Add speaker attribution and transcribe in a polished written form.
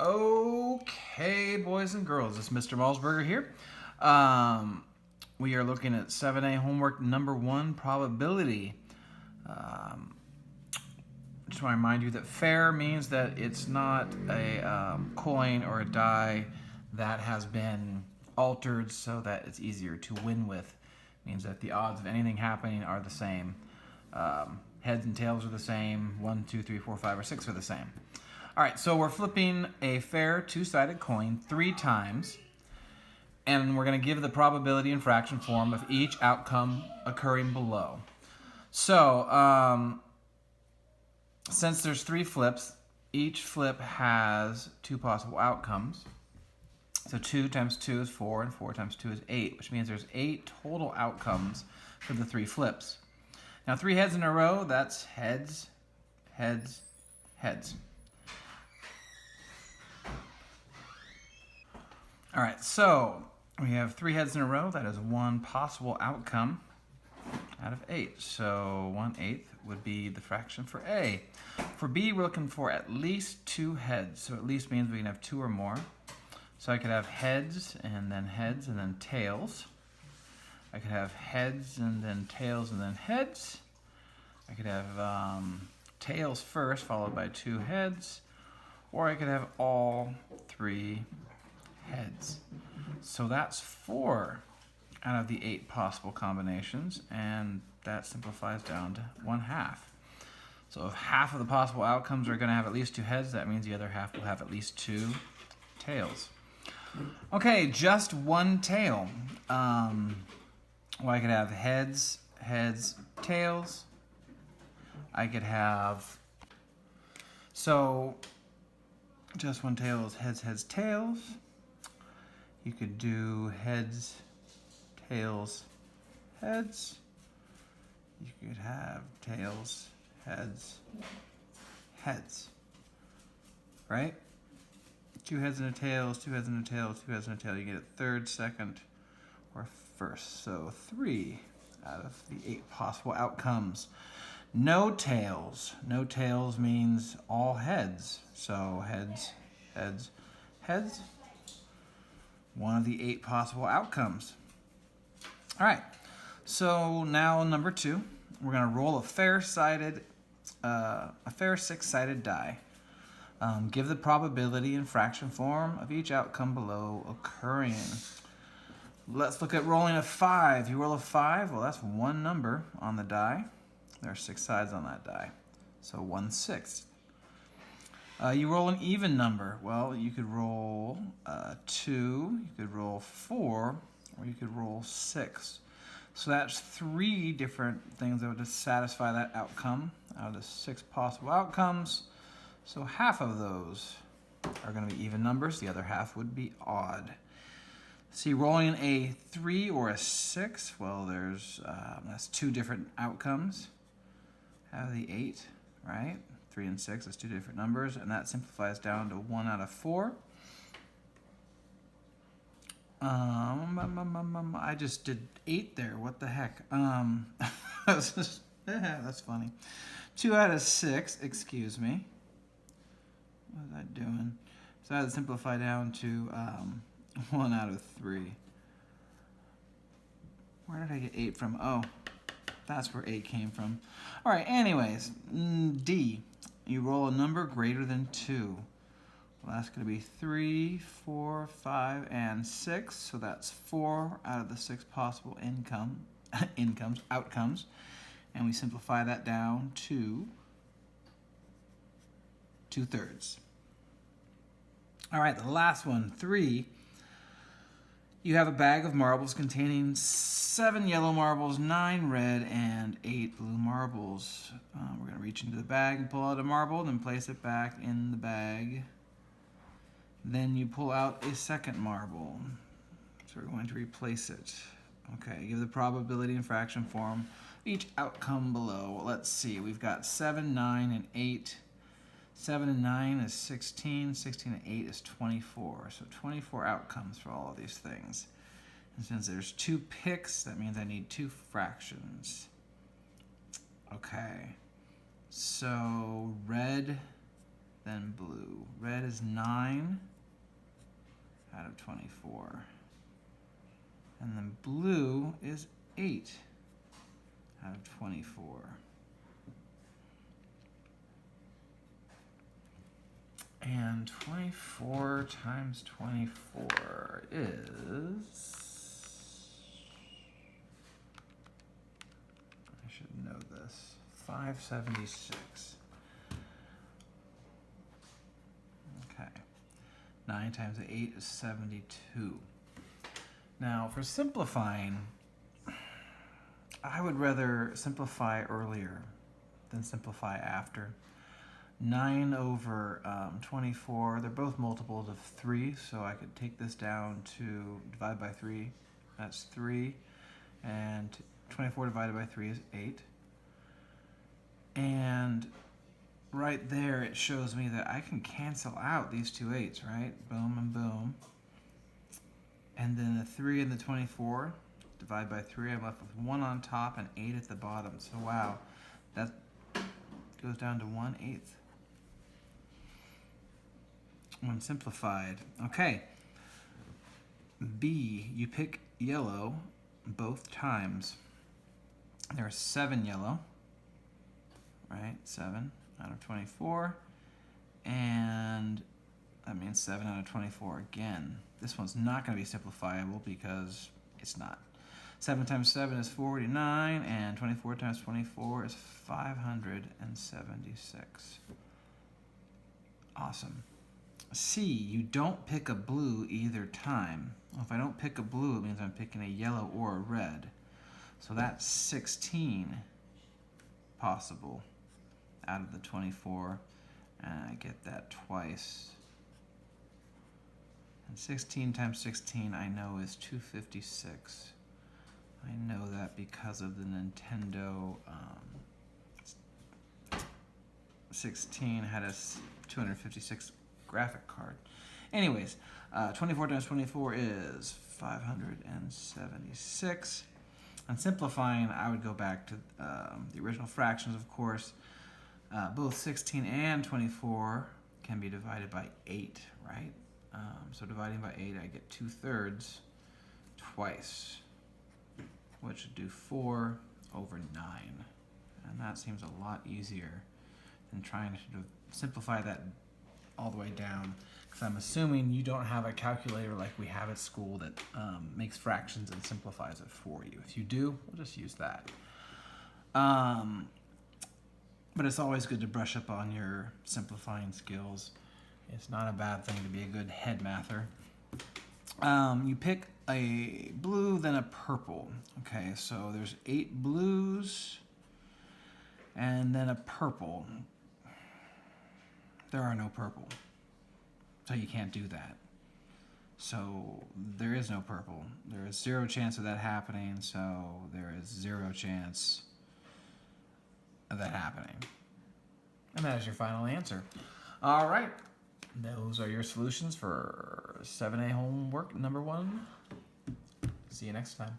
Speaker 1: Okay, boys and girls, it's Mr. Malzberger here. We are looking at 7A homework number 1, probability. Just want to remind you that fair means that it's not a coin or a die that has been altered so that it's easier to win with. It means that the odds of anything happening are the same. Heads and tails are the same. 1, 2, 3, 4, 5, or 6 are the same. All right, so we're flipping a fair two-sided coin 3 times, and we're going to give the probability in fraction form of each outcome occurring below. So, since there's 3 flips, each flip has 2 possible outcomes. So 2 times 2 is 4, and 4 times 2 is 8, which means there's 8 total outcomes for the 3 flips. Now, 3 heads in a row, that's heads, heads, heads. All right, so we have 3 heads in a row. That is 1 possible outcome out of 8. So 1/8 would be the fraction for A. For B, we're looking for at least 2 heads. So at least means we can have 2 or more. So I could have heads and then tails. I could have heads and then tails and then heads. I could have tails first followed by 2 heads. Or I could have all 3 heads. So that's 4 out of the 8 possible combinations, and that simplifies down to 1/2. So if half of the possible outcomes are going to have at least 2 heads, that means the other half will have at least 2 tails. Okay, just 1 tail. Well, I could have heads, heads, tails. I could have, so just 1 tail is heads, heads, tails. You could do heads, tails, heads. You could have tails, heads, heads. Right? 2 heads and a tail, 2 heads and a tail, 2 heads and a tail. You get it third, second, or first. So 3 out of the 8 possible outcomes. No tails. No tails means all heads. So heads, heads, heads. 1 of the 8 possible outcomes. All right, so now number 2, we're going to roll a fair 6-sided die. Give the probability in fraction form of each outcome below occurring. Let's look at rolling a 5. You roll a 5, well, that's 1 number on the die. There are 6 sides on that die, so 1/6. You roll an even number. Well, you could roll 2, you could roll 4, or you could roll 6. So that's 3 different things that would satisfy that outcome out of the 6 possible outcomes. So half of those are going to be even numbers. The other half would be odd. See, rolling a 3 or a 6, well, that's 2 different outcomes out of the 8, right? 3 and 6 is 2 different numbers, and that simplifies down to 1 out of 4. I just did 8 there. What the heck? That's funny. 2 out of 6. Excuse me. What was I doing? So I had to simplify down to 1 out of 3. Where did I get 8 from? Oh, that's where 8 came from. All right. Anyways, D. You roll a number greater than 2. Well, that's going to be 3, 4, 5, and 6. So that's 4 out of the 6 possible outcomes. And we simplify that down to 2/3. All right, the last one, 3. You have a bag of marbles containing 7 yellow marbles, 9 red, and 8 blue marbles. We're going to reach into the bag and pull out a marble, then place it back in the bag. Then you pull out a second marble. So we're going to replace it. Okay, give the probability in fraction form each outcome below. Let's see, we've got 7, 9, and 8. 7 and 9 is 16. 16 and 8 is 24. So 24 outcomes for all of these things. And since there's 2 picks, that means I need 2 fractions. Okay. So red then blue. Red is 9 out of 24. And then blue is 8 out of 24. And 24 times 24 is... I should know this. 576. Okay. 9 times 8 is 72. Now, for simplifying, I would rather simplify earlier than simplify after. 9 over 24, they're both multiples of 3, so I could take this down to divide by 3. That's 3. And 24 divided by 3 is 8. And right there, it shows me that I can cancel out these two 8s, right? Boom and boom. And then the 3 and the 24, divide by 3, I'm left with 1 on top and 8 at the bottom. So wow, that goes down to 1/8. When simplified. Okay. B, you pick yellow both times. There's 7 yellow, right? 7 out of 24. And that means 7 out of 24 again. This one's not going to be simplifiable because it's not. 7 times 7 is 49, and 24 times 24 is 576. Awesome. C, you don't pick a blue either time. Well, if I don't pick a blue, it means I'm picking a yellow or a red. So that's 16 possible out of the 24, and I get that twice. And 16 times 16 I know is 256. I know that because of the Nintendo 16 had a 256 graphic card. Anyways, 24 times 24 is 576. And simplifying, I would go back to the original fractions, of course. Both 16 and 24 can be divided by 8, right? So dividing by 8, I get 2/3 twice, which would do 4 over 9. And that seems a lot easier than trying to simplify that all the way down, because I'm assuming you don't have a calculator like we have at school that makes fractions and simplifies it for you. If you do, we'll just use that. But it's always good to brush up on your simplifying skills. It's not a bad thing to be a good head mather. You pick a blue, then a purple. Okay, so there's 8 blues, and then a purple. There are no purple, so you can't do that. So there is no purple. There is 0 chance of that happening, so there is 0 chance of that happening. And that is your final answer. All right. Those are your solutions for 7A homework number 1. See you next time.